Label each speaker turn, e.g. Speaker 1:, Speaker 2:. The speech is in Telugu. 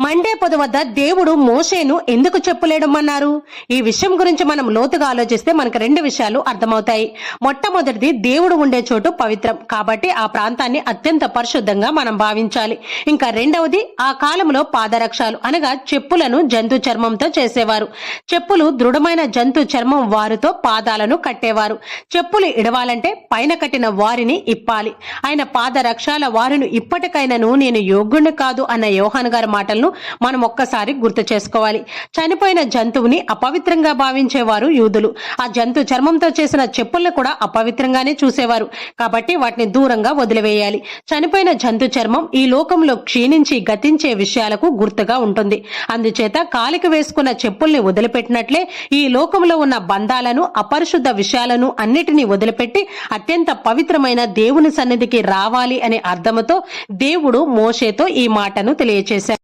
Speaker 1: మండే పొద వద్ద దేవుడు మోషేను ఎందుకు చెప్పులేడమన్నారు? ఈ విషయం గురించి మనం లోతుగా ఆలోచిస్తే మనకు రెండు విషయాలు అర్థమవుతాయి. మొట్టమొదటిది, దేవుడు ఉండే చోటు పవిత్రం కాబట్టి ఆ ప్రాంతాన్ని అత్యంత పరిశుద్ధంగా మనం భావించాలి. ఇంకా రెండవది, ఆ కాలంలో పాదరక్షాలు అనగా చెప్పులను జంతు చర్మంతో చేసేవారు. చెప్పులు దృఢమైన జంతు చర్మం వారుతో పాదాలను కట్టేవారు. చెప్పులు ఇడవాలంటే పైన కట్టిన వారిని ఇప్పాలి. ఆయన పాదరక్షాల వారిని ఇప్పటికైనాను నేను యోగ్యుని కాదు అన్న యోహాను గారి మాటలను మనం ఒక్కసారి గుర్తు చేసుకోవాలి. చనిపోయిన జంతువుని అపవిత్రంగా భావించేవారు యూదులు. ఆ జంతు చర్మంతో చేసిన చెప్పుల్ని కూడా అపవిత్రంగానే చూసేవారు. కాబట్టి వాటిని దూరంగా వదిలివేయాలి. చనిపోయిన జంతు చర్మం ఈ లోకంలో క్షీణించి గతించే విషయాలకు గుర్తుగా ఉంటుంది. అందుచేత కాలికి వేసుకున్న చెప్పుల్ని వదిలిపెట్టినట్లే ఈ లోకంలో ఉన్న బంధాలను, అపరిశుద్ధ విషయాలను అన్నిటినీ వదిలిపెట్టి అత్యంత పవిత్రమైన దేవుని సన్నిధికి రావాలి అనే అర్థముతో దేవుడు మోషేతో ఈ మాటను తెలియచేశారు.